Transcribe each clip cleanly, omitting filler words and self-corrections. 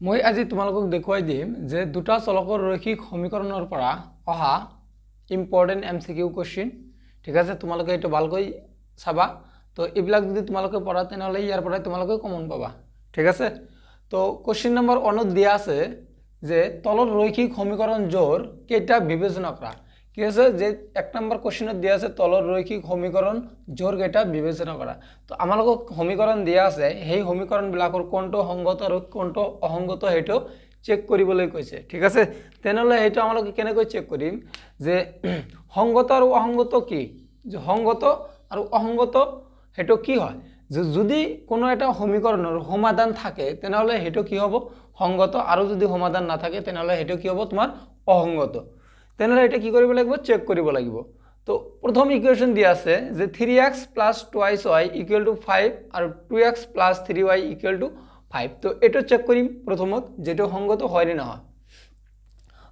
মই আজি তোমালোকক দেখুৱাই দিম যে দুটা চলকৰ ৰৈখিক সমীকৰণৰ পৰা অহা ইম্পৰ্টেন্ট এমসিকিউ কোশ্চেন। ঠিক আছে, তোমালোকে এইটো ভালকৈ চাবা। তো এইবিলাক যদি তোমালোকে পঢ়া তেনেহ'লে ইয়াৰ পৰা তোমালোকে কমন পাবা। ঠিক আছে, তো কোশ্চেন নম্বৰ 1 দিয়া আছে যে তলৰ ৰৈখিক সমীকৰণ জোৰ কেইটা বিবেচনা কৰা। কি আছে যে 1 নম্বৰ কোশ্চেনত দিয়া আছে তলৰ ৰৈখিক সমীকৰণ জোৰ কেইটা বিবেচনা কৰা। তো আমালোকক সমীকৰণ দিয়া আছে, সেই সমীকৰণবিলাকৰ কোনটো সংগত আৰু কোনটো অসংগত সেইটো চেক কৰিবলৈ কৈছে। ঠিক আছে, তেনেহ'লে সেইটো আমালোকে কেনেকৈ চেক কৰিম যে সংগত আৰু অসংগত কি, যে সংগত আৰু অসংগত সেইটো কি হয়। যে যদি কোনো এটা সমীকৰণৰ সমাধান থাকে তেনেহ'লে সেইটো কি হ'ব সংগত, আৰু যদি সমাধান নাথাকে তেনেহ'লে সেইটো কি হ'ব তোমাৰ অসংগত। তেনেহ'লে এটা কি কৰিব লাগিব, চেক কৰিব লাগিব। তো প্ৰথম ইকুৱেশ্যন দিয়া আছে যে 3x + 2y = 5 আৰু 2x + 3y = 5। তো এইটো চেক কৰিম প্ৰথমত যেটো সংগত হয় নে নহয়।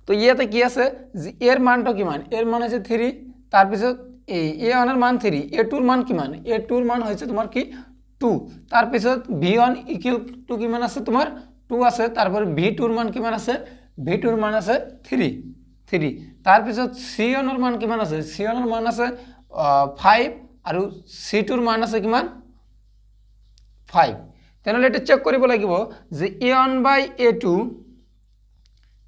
তো ইয়াতে কি আছে যে এর মানটো কিমান, এর মান আছে 3, তাৰপিছত a1 এৰ মান 3, a2 এৰ মান কিমান, a2 এৰ মান হৈছে তোমাৰ কি 2, তাৰপিছত b1 = কিমান আছে তোমাৰ 2 আছে, তাৰপৰ b2 এৰ মান কিমান আছে, b2 এৰ মান আছে 3, তাৰপিছত c1 এৰ মান কিমান আছে, c1 এৰ মান আছে 5 আৰু c2 এৰ মান আছে কিমান 5। তেনেহ'লে এটা চেক কৰিব লাগিব যে a1/a2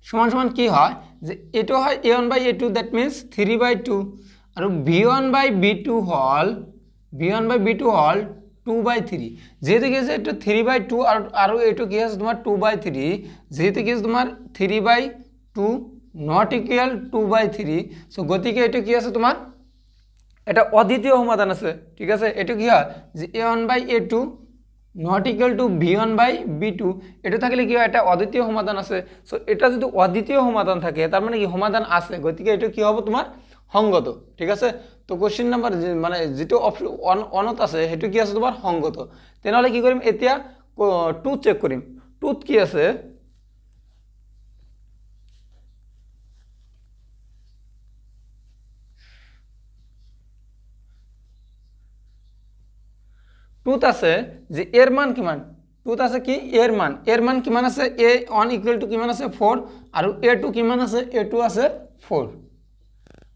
সমান সমান কি হয়, যে এটো হয় a1/a2 দ্যাট মিন্স 3/2 আৰু b1/b2 হল 2/3। যেহেতু কি আছে এটা 3/2 আৰু এটো কি আছে তোমাৰ 2/3, যেহেতু কি আছে তোমাৰ 3/2 not equal 2/3, সো গতিকে এটো কি আছে তোমাৰ এটা অদ্বিতীয় সমাধান আছে। ঠিক আছে, এটো কি হয় যে a1/a2 not equal to b1/b2, এটা থাকলে কি হয় এটা অদ্বিতীয় সমাধান আছে। সো এটা যদি অদ্বিতীয় সমাধান থাকে তার মানে কি সমাধান আছে, গতিকে এটা কি হবে তোমার সংগত। ঠিক আছে, তো কোশ্চেন নাম্বার মানে যেটো অপশন অনত আছে সেটো কি আছে তোমার সংগত। তেনেহলে কি কৰিম এতিয়া 2 চেক কৰিম। 2 কি আছে, টুত আছে যে এর মান কিমান, টুত আছে কি এর মান কিমান আছে, a1 = কিমান আছে 4 আৰু a2 কিমান আছে, a2 আছে 4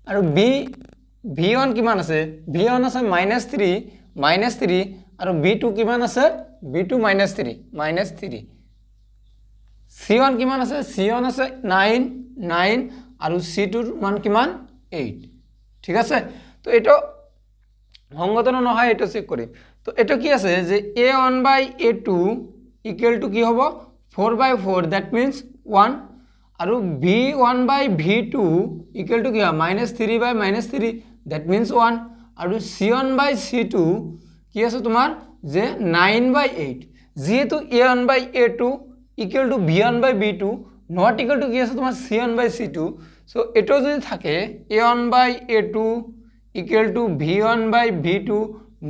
আৰু b1 কিমান আছে, b1 আছে -3 আৰু b2 কিমান আছে, b2 -3 c1 কিমান আছে, c1 আছে 9 আৰু c2 ৰ মান কিমান 8। ঠিক আছে, তো এটা সংগত নহয় এটা চেক কৰিম। তো এটা কি আছে যে a1/a2 = কি হ'ব 4/4 দ্যাট মিন্স 1 আৰু b1/v2 = কি হয় -3/3 দ্যাট মিন্স 1 আৰু c1/c2 কি আছে তোমাৰ যে 9/8। যেহেতু a1/a2 = b1/b2 not equal to কি আছে তোমাৰ c1/c2, সো এটো যদি থাকে a1/a2 = v1/v2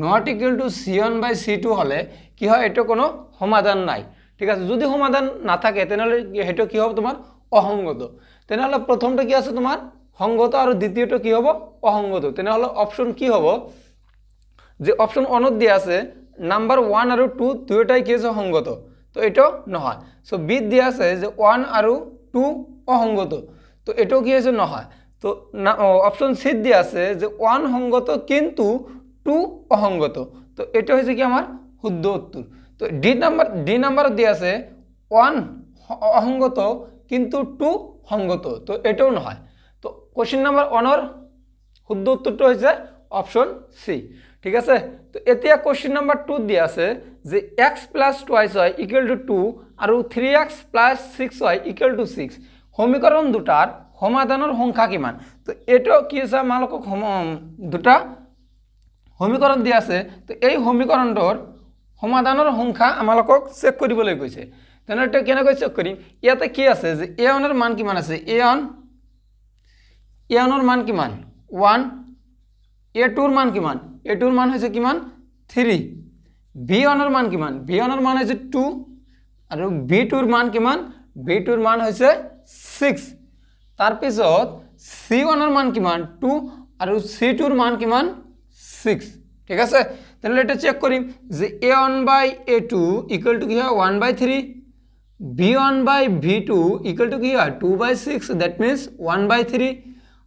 not equal to c1/c2 হলে কি হয় এটা কোনো সমাধান নাই। ঠিক আছে, যদি সমাধান না থাকে তেনেহলে এটা কি হবে তোমার অসংগত। তেনেহলে প্রথমটা কি আছে তোমার সংগত আৰু দ্বিতীয়টো কি হবে অসংগত। তেনেহলে অপশন কি হবে যে অপশন 1 দিয়া আছে নাম্বার 1 আৰু 2 দুয়োটাই কি আছে সংগত, তো এটা নহয়। সো বি দিয়া আছে যে 1 আৰু 2 অসংগত, তো এটাও কি আছে নহয়। তো অপশন সি দিয়া আছে যে 1 সংগত কিন্তু 2 অসংগত, তো এটা হচ্ছে কি আমার শুদ্ধ উত্তর। তো ডি নাম্বার দিয়া আছে 1 অসংগত কিন্তু 2 সংগত, তো এটাও নহয়। তো কোশ্চেন নাম্বার 1 এর শুদ্ধ উত্তরটা হচ্ছে অপশন সি। ঠিক আছে, তো এতিয়া কোশ্চেন নাম্বার 2 দিয়া আছে যে x + 2y = 2 আৰু 3x + 6y = 6 সমীকৰণ দুটাৰ সমাধানৰ সংখ্যা কিমান। তো এটা কি আছে আমালোকক দুটা সমীকৰণ দিয়া আছে, তো এই সমীকৰণটোৰ সমাধানৰ সংখ্যা আমালোকক চেক কৰিবলৈ কৈছে। তেনেহ'লে এটা কেনেকৈ চেক কৰিম, ইয়াতে কি আছে যে a1 এর মান কিমান আছে, a1 এর মান কিমান 1, a2 এর মান কিমান, a2 এর মান হৈছে কিমান 3, b1 এর মান কিমান, b1 এর মান হৈছে 2 আৰু b2 এৰ মান কিমান, b2 এৰ মান হৈছে 6, তাৰপিছত c1 এৰ মান কিমান 2 আৰু c2 এর মান কিমান 6। ঠিক আছে, তাহলে এটা চেক করি যে a1/a2 = কি হয় 1/3 v1 by v2 equal to কি হয় 2/6 that means 1/3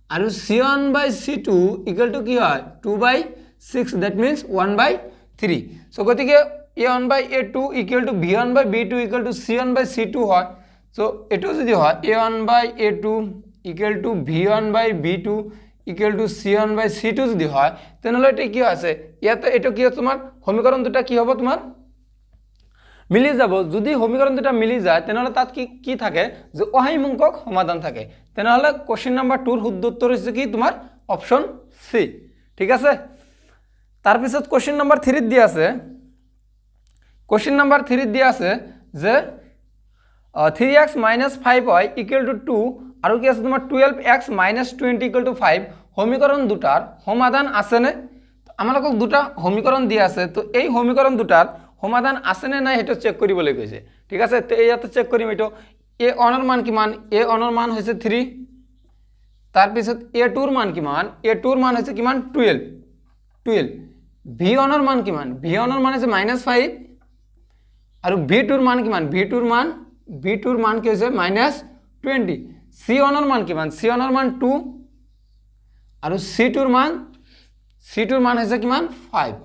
আৰু c1 by c2 equal to কি হয় 2/6 that means 1/3 so গতিকে a1 by a2 equal to v1 by v2 equal to c1 by c2 হয় so এটো যদি হয় a1 by a2 equal to v1 by v2 equal to c1 by c2 যদি হয় তেনেহলে এটা কি আছে ইয়াতে এটা কি তোমার সমীকরণ দুটা কি হবে তোমার মিলি যাব যদি সমীকরণ দুটা মিলি যায় তেনেহলে তাত কি কি থাকে যে অসীম অংকক সমাধান থাকে তেনেহলে কোশ্চেন নাম্বার 2 এর শুদ্ধ উত্তর হচ্ছে কি তোমার অপশন সি ঠিক আছে তার পিছত কোশ্চেন নাম্বার 3 দিয়া আছে কোশ্চেন নাম্বার 3 দিয়া আছে যে 3x - 5y = 2 আৰু কি আছে তোমাৰ 12x - 20 = 5 সমীকৰণ দুটাৰ সমাধান আছে নে আমালোকক দুটা সমীকৰণ দিয়া আছে তো এই সমীকৰণ দুটাৰ সমাধান আছে নে নাই হেটো চেক কৰিবলৈ কৈছে ঠিক আছে তে ইয়াতে চেক কৰিম এটো a1 এর মান কিমান a1 এর মান হৈছে 3 তার পিছত a2 এর মান কিমান a2 এর মান হৈছে কিমান 12 v1 এর মান কিমান v1 এর মান হৈছে -5 আৰু v2 এর মান কিমান v2 এর মান কি হৈছে -20 c1 এর মান কিমান c1 এর মান 2 আৰু c2 এর মান হৈছে কিমান 5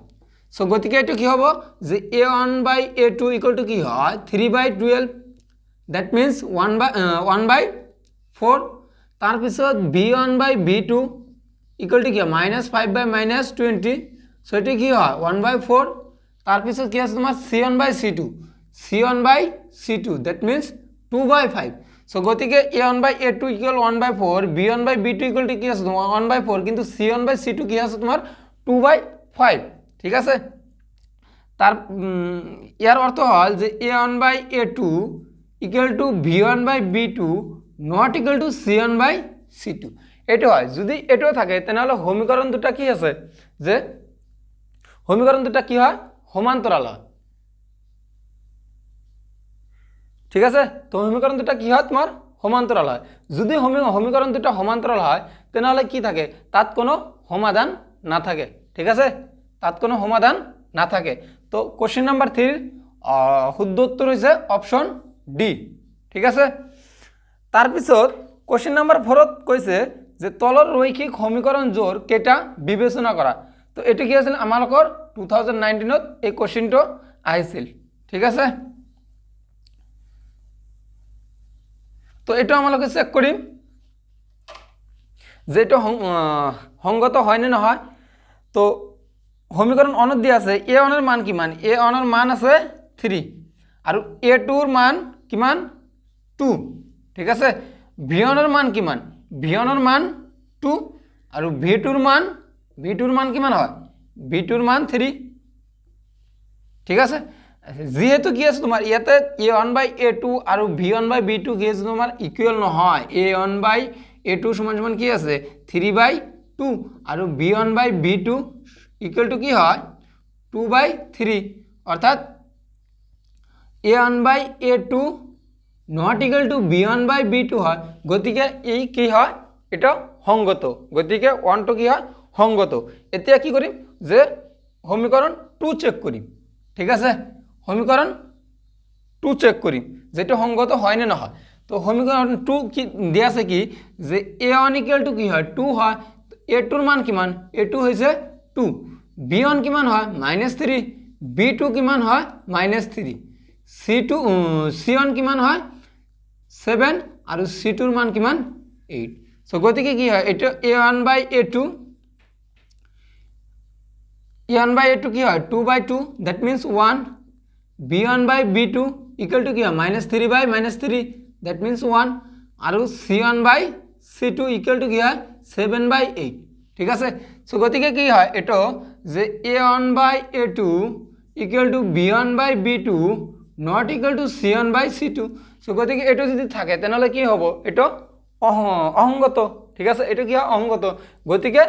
সো গতিকে এটো কি হবে যে a1 by a2 equal to কি হয় 3/12 that means 1/4 তার পিছত b1 by b2 equal to কি -5 by -20 সো এটো কি হয় 1/4 তার পিছত কি আছে তোমার c1 by c2 that means 2/5 so গতিকে a1 by a2 equal 1/4 b1 by b2 equal to কি আছে তোমার 1/4 কিন্তু c1 by c2 কি আছে তোমার 2/5 ঠিক আছে তার ইয়ার অর্থ হল যে a1 by a2 equal to v1 by b2 not equal to c1 by c2 এটো হয় যদি এটো থাকে তেনহলে সমীকরণ দুটা কি আছে যে সমীকরণ দুটা কি হয় সমান্তরাল হয় ঠিক আছে তো সমীকরণ দুটা কি হয় তোমার সমান্তরাল হয় যদি সমীকরণ দুটা সমান্তরাল হয় তেনহলে কি থাকে তাত কোনো সমাধান না থাকে ঠিক আছে তাত কোনো সমাধান না থাকে তো কোশ্চেন নাম্বার 3 শুদ্ধ উত্তর হইছে অপশন ডি ঠিক আছে তার পিছত কোশ্চেন নাম্বার 4 কইছে যে তলৰ ৰৈখিক সমীকৰণ জোৰ কেটা বিবেচনা কৰা তো এটো কি আছিল আমালকৰ 2019 ত এই কোশ্চেনটো আহিছিল ঠিক আছে তো এটো আমালকে চেক কৰিম যে এটো সংগত হয় নে নহয় তো সমীকরণ অনত দিয়া আছে a1 এর মান কিমান a1 এর মান আছে 3 আৰু a2 এৰ মান কিমান 2 ঠিক আছে v1 এৰ মান কিমান v1 এৰ মান 2 আৰু v2 এর মান কিমান হয় v2 এর মান 3 ঠিক আছে যেহেতু কি আছে তোমার ইয়াতে a1 by a2 আৰু v1 by v2 কি আছে তোমার ইকুয়াল নহয় a1 by a2 সমান কি আছে 3/2 আৰু v1 by v2 equal to কি হয় 2/3 অর্থাৎ a1 by a2 not equal to b1 by b2 হয় গতিকে এই কি হয় এটা সংগত গতিকে 1 টো কি হয় সংগত এতিয়া কি কৰিম যে সমীকৰণ 2 চেক কৰিম ঠিক আছে সমীকৰণ 2 চেক কৰিম যেটো সংগত হয় নে নহয় তো সমীকরণ 2 কি দিয়া আছে কি যে a1 equal to কি হয় 2 হয় a2 এর মান কিমান a2 হৈছে 2 b1 কিমান হয় -3 b2 কিমান হয় -3 c1 কিমান হয় 7 আৰু c2 এর মান কিমান 8 সো গতিকে কি হয় এটা a1 by a2 কি হয় 2/2 that means 1 b1 by b2 equal to কি হয় -3 by -3 that means 1 আৰু c1 by c2 equal to কি হয় 7/8 ঠিক আছে সো গতিকে কি হয় এটো যে a1 by a2 equal to b1 by b2 not equal to c1 by c2 so গতিকে এটো যদি থাকে তেনহলে কি হ'ব এটো অসংগত ঠিক আছে এটো কি হয় অসংগত গতিকে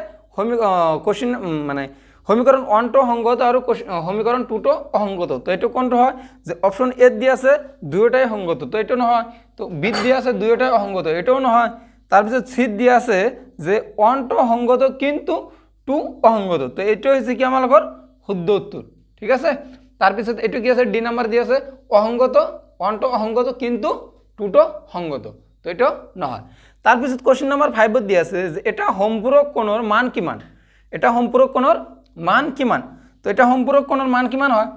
কোশ্চেন মানে সমীকরণ 1 টো সংগত আৰু সমীকরণ 2 টো অসংগত তো এটো কোনটো হয় যে অপশন এ দিয়া আছে দুয়োটাই সংগত তো এটো নহয় তো বি দিয়া আছে দুয়োটাই অসংগত এটাও নহয় তার পিছত সি দিয়া আছে যে 1 টো সংগত কিন্তু 2 অসংগত তো এটো হইছে কি আমালকৰ শুদ্ধ উত্তর ঠিক আছে তার পিছত এটো কি আছে ডি নাম্বার দিয়া আছে অসংগত ওয়ানটো অসংগত কিন্তু টুটো সংগত, তো এটা নহয়। তাৰপিছত কোশ্চেন নম্বৰ 5 দিয়া আছে যে এটা সম্পূৰক কোণৰ মান কিমান, এটা সম্পূৰক কোণৰ মান কিমান, তো এটা সম্পূৰক কোণৰ মান কিমান হয়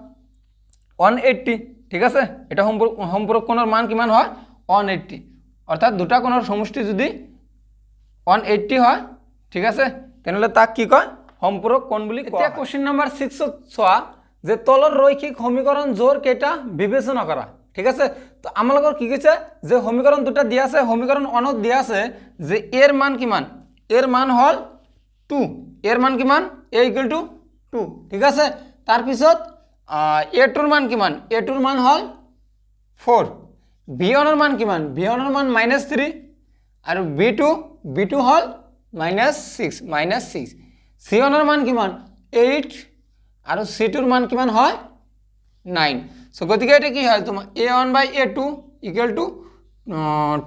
180, ঠিক আছে। এটা সম্পূৰক কোণৰ মান কিমান হয় 180, অৰ্থাৎ দুটা কোণৰ সমষ্টি যদি 180 হয়, ঠিক আছে, তেনেহলে তাক কি কয় সম্পূরক কোণ বুলি কয়। এতিয়া কোশ্চেন নম্বৰ 6 চোৱা যে তলৰ ৰৈখিক সমীকৰণ জোৰ কেইটা বিবেচনা কৰা, ঠিক আছে। তো আমালোকৰ কি কৈছে যে সমীকৰণ দুটা দিয়া আছে, সমীকৰণ 1 দিয়া আছে যে এর মান কিমান, এর মান হল 2, এর মান কিমান a = 2, ঠিক আছে। তাৰপিছত a2 মান কিমান, a2 মান হল 4, b1 মান কিমান, b1 মান -3 আৰু b2 হল -6, c1 মান কিমান 8 আৰু c2 মান কিমান হয় 9। সো গতিকে এটা কি হয় তোমার a1/a2 =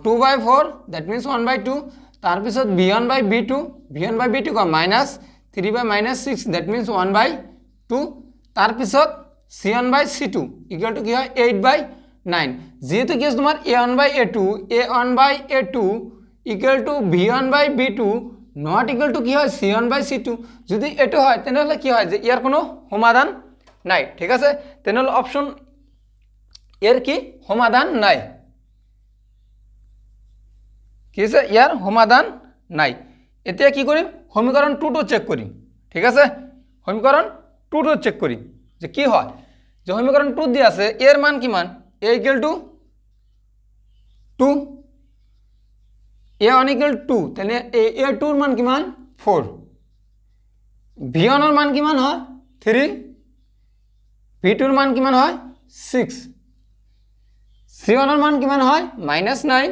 2/4, দ্যাট মিন্স 1/2। তাৰপিছত b1/b2 com -3 by -6, that means 1/2। তাৰপিছত c1/c2 = কি হয় 8/9। যেহেতু কি আছে তোমার a1/a2 = b1/b2 not equal to কি হয় c1/c2। যদি এটো হয় তেনেহলে কি হয় যে ইয়ার কোনো সমাধান নাই, ঠিক আছে। তেনেহলে অপশন এর কি সমাধান নাই, কি আছে ইয়ার সমাধান নাই। এতিয়া কি কৰিম সমীকৰণ 2 টো চেক কৰিম, ঠিক আছে। সমীকৰণ 2 টো চেক কৰিম যে কি হয়, যে সমীকরণ 2 দিয়া আছে এর মান কিমান a = 2, a1 = 2, তাহলে a2 এর মান কিমান 4, b1 এর মান কিমান হয় 3, b2 এর মান কিমান হয় 6, c1 এর মান কিমান হয় -9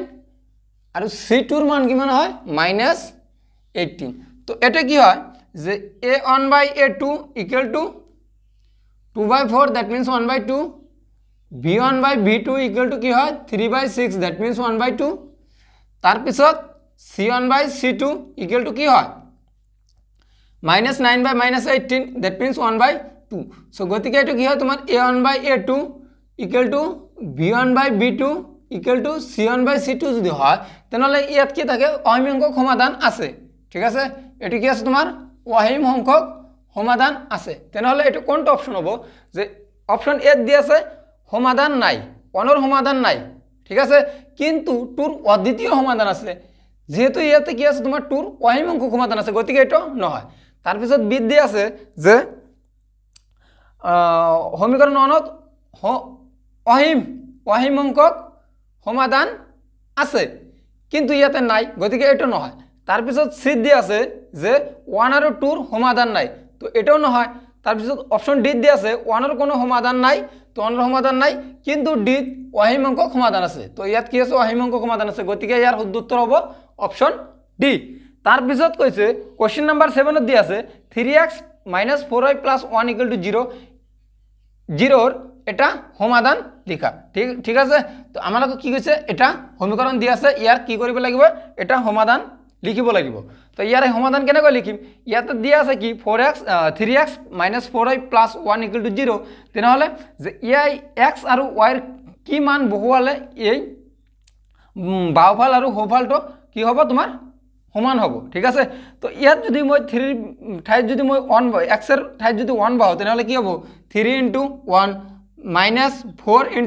আৰু c2 এর মান কিমান হয় -18। তো এটা কি হয় যে a1/a2 = 2/4, দ্যাট মিন্স 1/2, b1/b2 = কি হয় 3/6, দ্যাট মিন্স 1/2। তাৰপিছত c1/c2 = কি হয় -9 by -18, দ্যাট মিন্স 1/2। সো গতিকে এটা কি হয় তোমার a1/a2 = b1/b2 = c1/c2 যদি হয় তেনেহলে ইয়াত কি থাকে অসীম সংখ্যক সমাধান আছে, ঠিক আছে। এটি কি আছে তোমার অসীম সংখ্যক সমাধান আছে। তেনেহলে এটা কোনটা অপশন হবো যে অপশন এ দিয়ে আছে সমাধান নাই, অনর সমাধান নাই, ঠিক আছে, কিন্তু টুর অদ্বিতীয় সমাধান আছে। যেহেতু ইয়াতে কি আছে তোমার টুর অসীম সংখ্যক সমাধান আছে, গতিকে এটা নহয়। তাৰপিছত বিদ দিয়ে আছে যে সমীকরণ 1 অসীম সংখ্যক সমাধান আছে কিন্তু ইয়াতে নাই, গতিকে এটা নহয়। তাৰপিছত সি দিয়ে আছে যে 1 আৰু 2 সমাধান নাই, তো এটাও নহয়। তাৰপিছত অপশন ডি দিয়ে আছে 1 এর কোনো সমাধান নাই, তো 1 এর সমাধান নাই, কিন্তু ডি অসীম সংখ্যক সমাধান আছে। তো ইয়াত কি আছে অসীম সংখ্যক সমাধান আছে, গতিকে ইয়াৰ শুদ্ধ উত্তৰ হ'ব অপশন ডি। তাৰপিছত কৈছে কোশ্চেন নম্বৰ 7 দিয়ে আছে 3x - 4y + 1 = 0, 0 এটা সমাধান লিখা, ঠিক আছে। তো আমালোক কি কৈছে এটা সমীকরণ দিয়া আছে, ইয়াৰ কি কৰিব লাগিব এটা সমাধান লিখিব লাগিব। তো ইয়াৰ সমাধান কেনেকৈ লিখিম, ইয়াতে দিয়া আছে কি 3x - 4y + 1 = 0, তেনেহলে যে ইয়াই x আৰু y কি মান বহুৱালে এই বাওফাল আৰু সোঁফালটো কি হ'ব তোমাৰ সমান হ'ব, ঠিক আছে। তো ইয়াত যদি মই 3 ঠাইত যদি মই 1 x এর ঠাইত যদি 1 বাও তেনেহলে কি হ'ব 3 × 1 -4 ×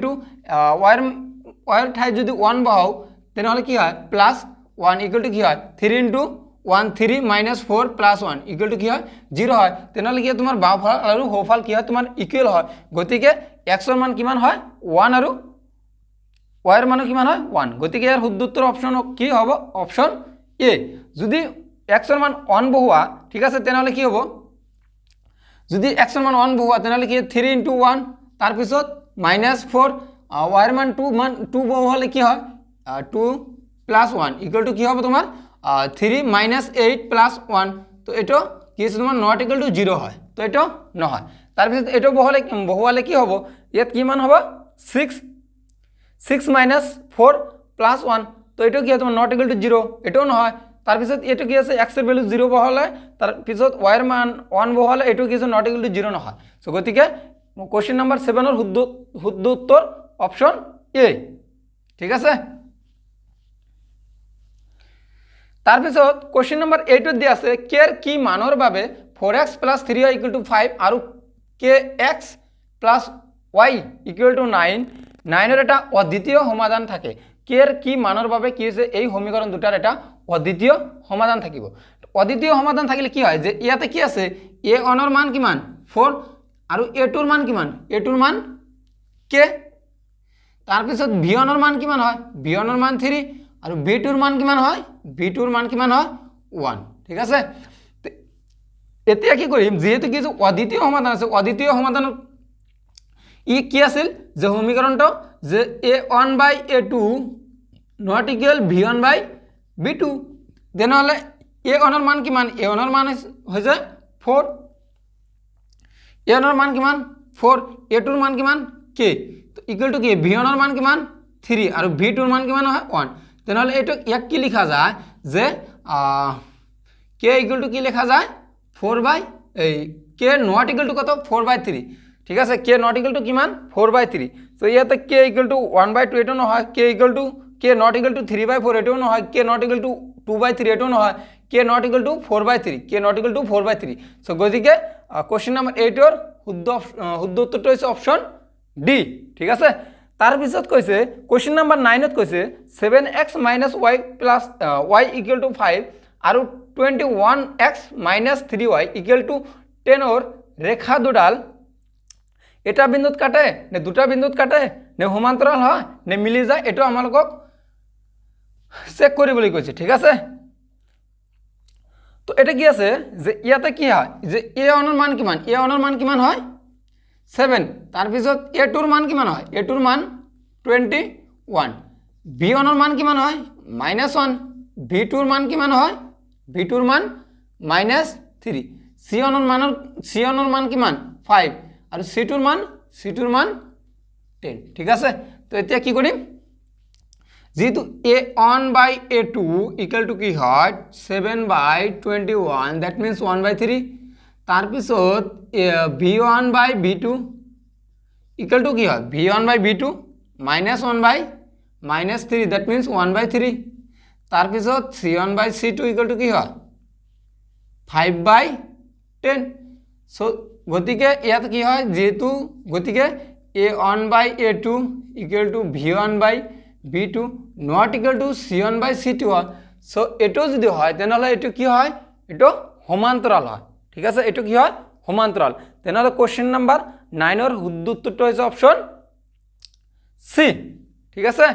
y এর ঠাইত যদি 1 বাও তেনেহলে কি হয় +1 = কি হয় 3 × 1 3 - 4 + 1 = কি হয় 0 হয়। তেনেহলে কি তোমাৰ বাওফাল আৰু সোঁফাল কি হয় তোমাৰ ইকুৱেল হয়, গতিকে x এৰ মান কিমান হয় 1 আৰু y এৰ মান কিমান হয় 1, গতিকে ইয়াৰ শুদ্ধ উত্তৰ অপশন কি হ'ব অপশন এ। যদি x এৰ মান 1 বহুৱা, ঠিক আছে, তেনেহলে কি হ'ব যদি x এৰ মান 1 বহুৱা তেনেহলে কি 3 × 1 তাৰপিছত -4 y এৰ মান 2 বহুৱালে কি হয় 2 + 1 = কি হ'ব তোমাৰ 3 - 8 + 1, তো এটা কি আছে তোমাৰ নট ইকুয়াল টু 0 হয়, তো এটা নহয়। তাৰপিছত এটা বহুৱালে কি হ'ব ইয়াত কি মান হ'ব 6 - 4 + 1, তো এটা কি তোমার নট ইকুয়াল টু 0, এটাও নহয়। তাৰপিছত এটা কি আছে x এৰ ভ্যালু 0 বহালে, তাৰপিছত y এর মান 1 বহালে, এটা কি আছে নট ইকুয়াল টু 0 নহয়। সো গতিকে কোশ্চেন নাম্বার 7 এর শুদ্ধ উত্তর অপশন এ ঠিক আছে তাৰপিছত কোশ্চেন নম্বৰ 8 দিয়া আছে কেৰ কি মানৰ বাবে 4x + 3y = 5 আৰু kx + y = 9 9 এটা অদ্বিতীয় সমাধান থাকে কেৰ কি মানৰ বাবে কি হৈছে এই সমীকৰণ দুটাৰ এটা অদ্বিতীয় সমাধান থাকিব অদ্বিতীয় সমাধান থাকিলে কি হয় যে ইয়াতে কি আছে a1 ৰ মান কিমান 4 আৰু a2 ৰ মান কিমান a2 ৰ মান k তাৰপিছত b1 ৰ মান কিমান হয় b1 ৰ মান 3 আৰু b2 ৰ মান কিমান হয় b2 ৰ মান কিমান হয় 1 ঠিক আছে এতিয়া কি কৰিম যেহেতু কি অদ্বিতীয় সমাধান আছে অদ্বিতীয় সমাধানত ই কি আছিল যে সমীকৰণটো যে a1/a2 not equal b1/b2 তেনেহলে a1 ৰ মান কিমান a1 ৰ মান হৈছে 4 a1 ৰ মান কিমান 4 a2 ৰ মান কিমান k তো ইকুয়াল টু কি b1 ৰ মান কিমান 3 আৰু b2 ৰ মান কিমান হয় 1 তেনেহলে এটো ইয়াক কি লিখা যায় যে k ইকুয়াল টু কি লেখা যায় 4 k not equal to কত 4/3 ঠিক আছে k not equal to কিমান 4/3 তো ইয়াতে k equal to 1/2 এটো নহয় k equal to k not equal to 3/4 এটো নহয় k not equal to 2/3 এটো নহয় k not equal to 4/3 k not equal to 4/3 so গতিকে কোশ্চেন নাম্বার 8 এর শুদ্ধ উত্তৰটো হৈছে অপচন ডি ঠিক আছে তাৰ পিছত কৈছে কোশ্চেন নাম্বাৰ 9 ত কৈছে 7x - y + y = 5 আৰু 21x - 3y = 10 ৰ ৰেখা দুডাল এটা বিন্দুত কাটে নে দুটা বিন্দুত কাটে নে সমান্তৰাল হয় নে মিলি যায় এটো আমালোকক চেক কৰিবলৈ কৈছে ঠিক আছে তো এটা কি আছে যে ইয়াতে কি হয় যে a1 ৰ মান কিমান a1 ৰ মান কিমান হয় 7 তাৰ পিছত a2 ৰ মান কিমান হয় a2 ৰ মান 21 b1 ৰ মান কিমান হয় -1 b2 ৰ মান কিমান হয় b2 ৰ মান -3 c1 ৰ মান কিমান 5 আৰু c2 ৰ মান 10 ঠিক আছে তো এতিয়া কি কৰিম যেহেতু a1/a2 equal to কি হয় 7/21 that means 1/3 তার পিছত b1/b2 equal to কি হয় b1/b2 -1/-3 that means 1/3 তার পিছত c1/c2 equal to কি হয় 5/10 সো গতিকে ইয়াত কি হয় যেহেতু গতিকে a1/a2 equal to b1/b2 not equal to c1/c2 হয় সো এটো যদি হয় তেনেহলে এটো কি হয় এটো সমান্তরাল হয় ঠিক আছে এটো কি হয় সমান্তরাল তেনেহলে কোশ্চেন নাম্বার 9 এর শুদ্ধ উত্তৰটো হৈছে অপচন সি ঠিক আছে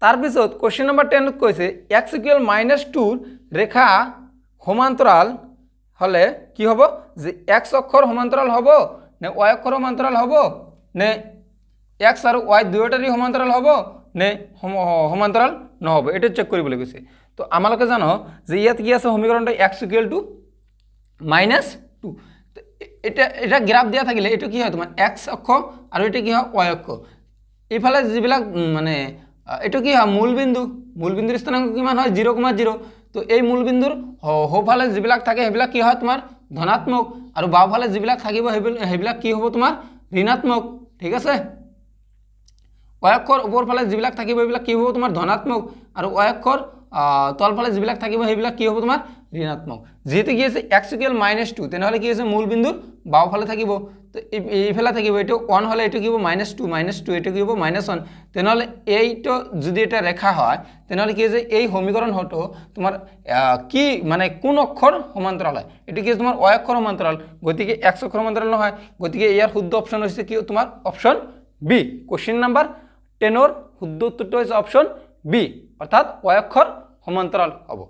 তাৰ পিছত কোশ্চেন নাম্বাৰ 10 ত কৈছে x = -2 ৰেখা সমান্তৰাল হলে কি হ'ব যে x অক্ষৰ সমান্তৰাল হ'ব নে y অক্ষৰ সমান্তৰাল হ'ব নে x আৰু y দুয়োটাৰে সমান্তৰাল হ'ব নে সমান্তৰাল নহব এটা চেক কৰিবলৈ কৈছে তো আমালোকে জানো যে ইয়াত কি আছে সমীকৰণটো x = -2 এটা গ্ৰাফ দিয়া থাকিলে এটো কি হয় তোমাৰ x অক্ষ আৰু এটা কি হয় y অক্ষ ইফালে যিবিলাক মানে এটো কি হয় মূলবিন্দুৰ স্থানাঙ্ক কিমান হয় 0,0 তো এই মূলবিন্দুৰ হোফালে যিবিলাক থাকে হেবিলাক কি হয় তোমাৰ ধনাত্মক আৰু বাওফালে যিবিলাক থাকিব হেবিলাক কি হ'ব তোমাৰ ঋণাত্মক ঠিক আছে y অক্ষৰ ওপৰফালে যিবিলাক থাকিব হেবিলাক কি হ'ব তোমাৰ ধনাত্মক আৰু y অক্ষৰ তলফালে যিবিলাক থাকিব হেবিলাক কি হ'ব তোমাৰ ঋণাত্মক যেহেতু কি আছে x = -2 তেনেহলে কি আছে মূলবিন্দুৰ বাওফালে থাকিব তো এইফালে থাকিব এটো 1 হলে এটো কি হ'ব -2 এটো কি হ'ব -1 তেনেহলে এইটো যদি এটা ৰেখা হয় তেনেহলে কি আছে এই সমীকৰণ হটো তোমাৰ কি মানে কোন অক্ষৰ সমান্তৰাল হয় এটো কি তোমাৰ y অক্ষৰ সমান্তৰাল গতিকে x অক্ষৰ সমান্তৰাল নহয় গতিকে ইয়াৰ শুদ্ধ অপচন হৈছে কি তোমাৰ অপচন বি কোশ্চেন নাম্বাৰ 10 ৰ শুদ্ধ উত্তৰটো হৈছে অপচন বি অৰ্থাৎ y অক্ষৰ সমান্তৰাল হ'ব